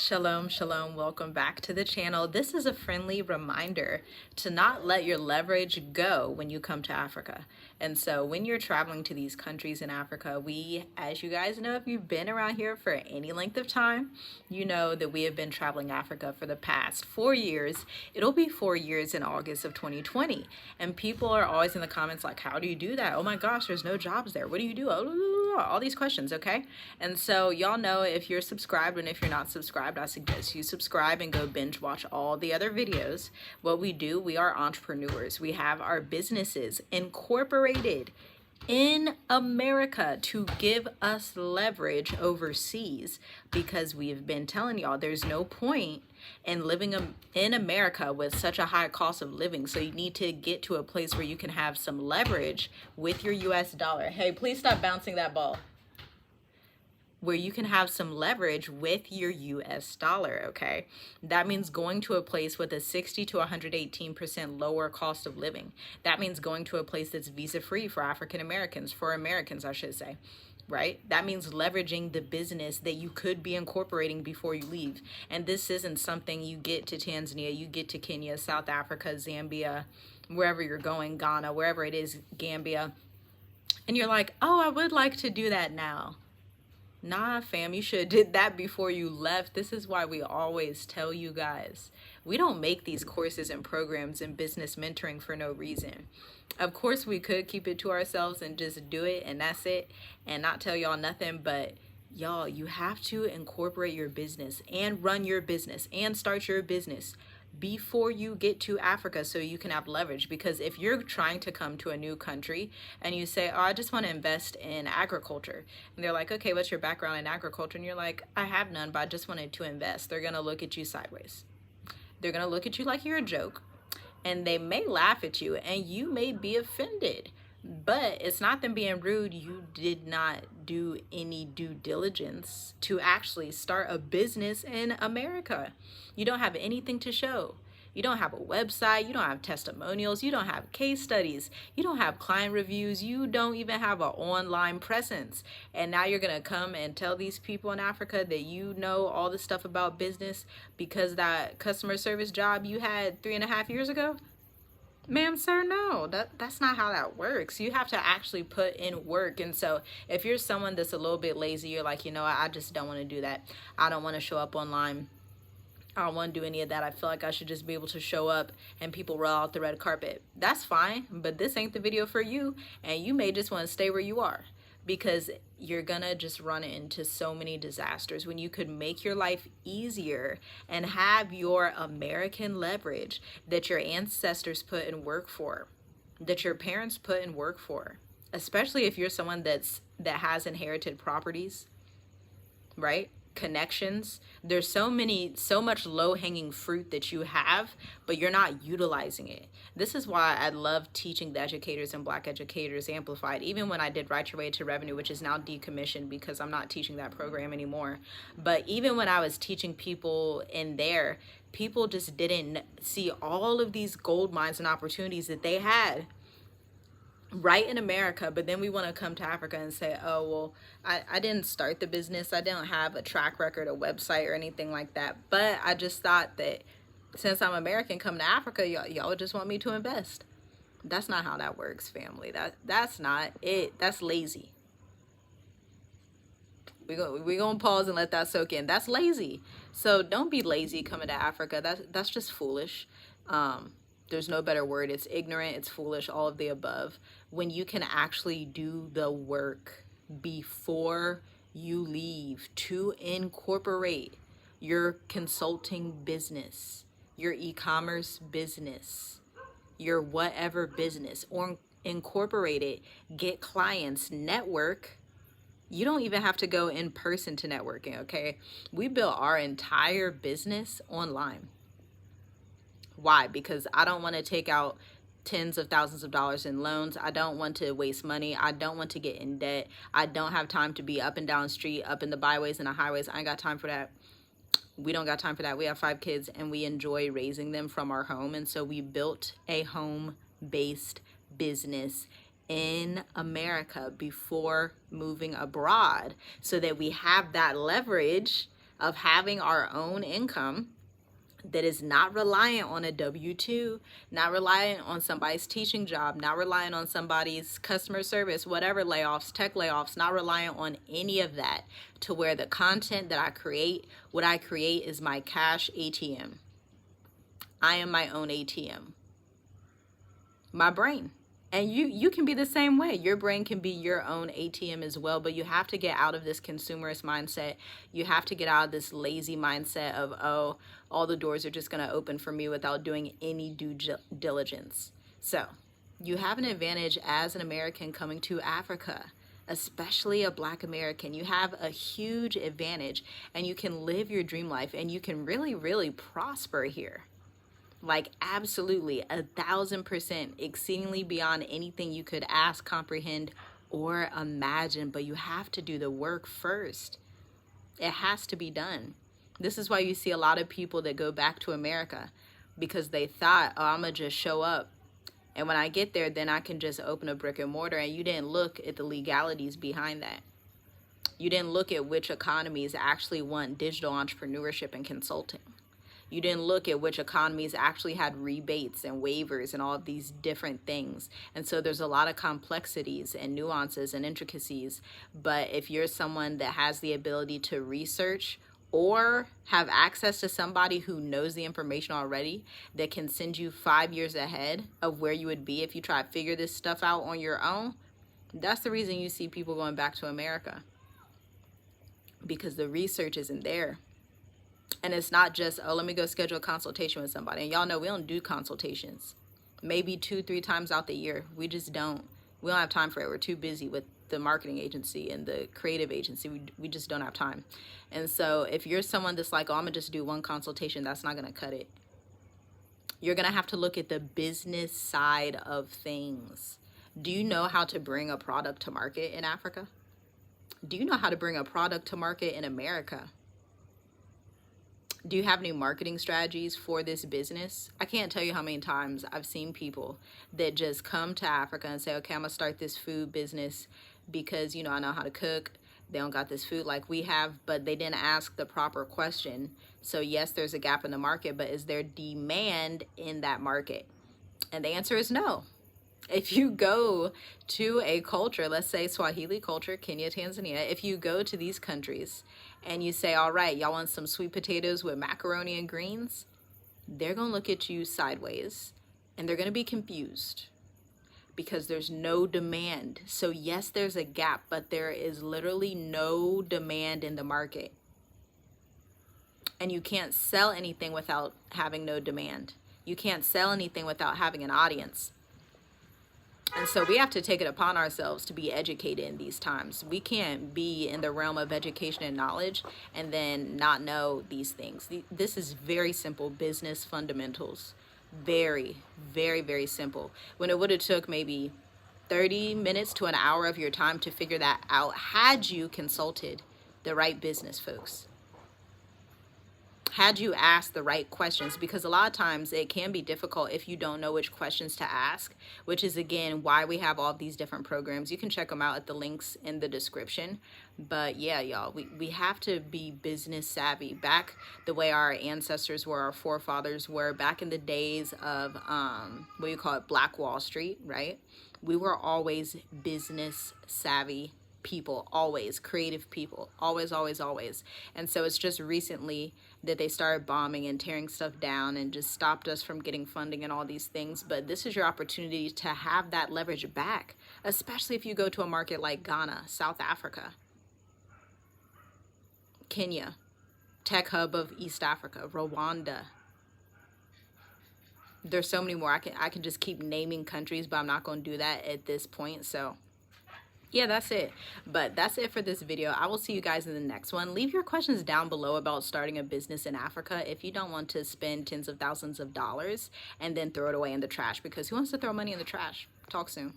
Shalom, shalom, welcome back to the channel. This is a friendly reminder to not let your leverage go when you come to Africa. And so when you're traveling to these countries in Africa, we, as you guys know, if you've been around here for any length of time, you know that we have been traveling Africa for the past 4 years. It'll be 4 years in August of 2020. And people are always in the comments like, how do you do that? Oh my gosh, there's no jobs there. What do you do? All these questions, okay? And so y'all know if you're subscribed, and if you're not subscribed, I suggest you subscribe and go binge watch all the other videos. What we do, we are entrepreneurs. We have our businesses incorporated in America to give us leverage overseas, because we have been telling y'all there's no point in living in America with such a high cost of living. So you need to get to a place where you can have some leverage with your US dollar. Hey, please stop bouncing that ball. Where you can have some leverage with your US dollar, okay? That means going to a place with a 60 to 118% lower cost of living. That means going to a place that's visa-free for African Americans, for Americans, I should say, right? That means leveraging the business that you could be incorporating before you leave. And this isn't something you get to Tanzania, you get to Kenya, South Africa, Zambia, wherever you're going, Ghana, wherever it is, Gambia. And you're like, oh, I would like to do that now. Nah, fam, you should have did that before you left. This is why we always tell you guys, we don't make these courses and programs in business mentoring for no reason. Of course, we could keep it to ourselves and just do it and that's it and not tell y'all nothing, but y'all, you have to incorporate your business and run your business and start your business before you get to Africa so you can have leverage. Because if you're trying to come to a new country and you say, oh, I just want to invest in agriculture, and they're like, okay, what's your background in agriculture? And you're like, I have none, but I just wanted to invest. They're going to look at you sideways. They're going to look at you like you're a joke, and they may laugh at you and you may be offended. But it's not them being rude. You did not do any due diligence to actually start a business in America. You don't have anything to show. You don't have a website. You don't have testimonials. You don't have case studies. You don't have client reviews. You don't even have an online presence. And now you're going to come and tell these people in Africa that you know all this stuff about business because that customer service job you had 3.5 years ago? Ma'am, sir, no, that's not how that works. You have to actually put in work. And so if you're someone that's a little bit lazy, you're like, you know, I just don't want to do that. I don't want to show up online. I don't want to do any of that. I feel like I should just be able to show up and people roll out the red carpet. That's fine, but this ain't the video for you. And you may just want to stay where you are, because you're gonna just run into so many disasters when you could make your life easier and have your American leverage that your ancestors put in work for, that your parents put in work for, especially if you're someone that has inherited properties, right? Connections. There's so much low-hanging fruit that you have, but you're not utilizing it. This is why I love teaching the educators and Black Educators Amplified, even when I did Write Your Way to Revenue, which is now decommissioned because I'm not teaching that program anymore. But even when I was teaching people in there, people just didn't see all of these gold mines and opportunities that they had right in America. But then we want to come to Africa and say, oh, well, I didn't start the business. I didn't have a track record, a website or anything like that. But I just thought that since I'm American, come to Africa, y'all would just want me to invest. That's not how that works, family. That's not it. That's lazy. We're gonna pause and let that soak in. That's lazy. So don't be lazy coming to Africa. That's just foolish. There's no better word. It's ignorant, it's foolish, all of the above. When you can actually do the work before you leave to incorporate your consulting business, your e-commerce business, your whatever business, or incorporate it, get clients, network. You don't even have to go in person to networking, okay? We built our entire business online. Why? Because I don't want to take out tens of thousands of dollars in loans. I don't want to waste money. I don't want to get in debt. I don't have time to be up and down the street, up in the byways and the highways. I ain't got time for that. We don't got time for that. We have 5 kids and we enjoy raising them from our home. And so we built a home-based business in America before moving abroad so that we have that leverage of having our own income that is not reliant on a W-2, not reliant on somebody's teaching job, not reliant on somebody's customer service, whatever layoffs, tech layoffs, not reliant on any of that, to where the content that I create, what I create is my cash ATM. I am my own ATM. My brain. And you can be the same way. Your brain can be your own ATM as well, but you have to get out of this consumerist mindset. You have to get out of this lazy mindset of, oh, all the doors are just going to open for me without doing any due diligence. So you have an advantage as an American coming to Africa, especially a Black American. You have a huge advantage, and you can live your dream life, and you can really, really prosper here. Like absolutely 1,000%, exceedingly beyond anything you could ask, comprehend, or imagine. But you have to do the work first. It has to be done. This is why you see a lot of people that go back to America, because they thought, oh, I'm gonna just show up, and when I get there, then I can just open a brick and mortar. And you didn't look at the legalities behind that. You didn't look at which economies actually want digital entrepreneurship and consulting. You didn't look at which economies actually had rebates and waivers and all of these different things. And so there's a lot of complexities and nuances and intricacies. But if you're someone that has the ability to research or have access to somebody who knows the information already, that can send you 5 years ahead of where you would be if you try to figure this stuff out on your own, that's the reason you see people going back to America. Because the research isn't there. And it's not just, oh, let me go schedule a consultation with somebody. And y'all know we don't do consultations. Maybe 2-3 times out the year. We just don't. We don't have time for it. We're too busy with the marketing agency and the creative agency. We just don't have time. And so if you're someone that's like, oh, I'm going to just do one consultation, that's not going to cut it. You're going to have to look at the business side of things. Do you know how to bring a product to market in Africa? Do you know how to bring a product to market in America? Do you have any marketing strategies for this business? I can't tell you how many times I've seen people that just come to Africa and say, okay, I'm gonna start this food business because, you know, I know how to cook. They don't got this food like we have, but they didn't ask the proper question. So yes, there's a gap in the market, but is there demand in that market? And the answer is no. If you go to a culture, let's say Swahili culture, Kenya, Tanzania, if you go to these countries and you say, all right, y'all want some sweet potatoes with macaroni and greens, they're going to look at you sideways and they're going to be confused because there's no demand. So yes, there's a gap, but there is literally no demand in the market. And you can't sell anything without having no demand. You can't sell anything without having an audience. And so we have to take it upon ourselves to be educated in these times. We can't be in the realm of education and knowledge and then not know these things. This is very simple business fundamentals. Very, very, very simple. When it would have took maybe 30 minutes to an hour of your time to figure that out had you consulted the right business folks. Had you asked the right questions, because a lot of times it can be difficult if you don't know which questions to ask, which is again why we have all these different programs. You can check them out at the links in the description. But yeah, y'all, we have to be business savvy, back the way our ancestors were, our forefathers were back in the days of what you call it, Black Wall Street, right? We were always business savvy people, always creative people, always, always, always. And so it's just recently that they started bombing and tearing stuff down and just stopped us from getting funding and all these things. But this is your opportunity to have that leverage back, especially if you go to a market like Ghana, South Africa, Kenya, tech hub of East Africa, Rwanda. There's so many more. I can just keep naming countries, but I'm not going to do that at this point. So yeah, that's it. But that's it for this video. I will see you guys in the next one. Leave your questions down below about starting a business in Africa if you don't want to spend tens of thousands of dollars and then throw it away in the trash, because who wants to throw money in the trash? Talk soon.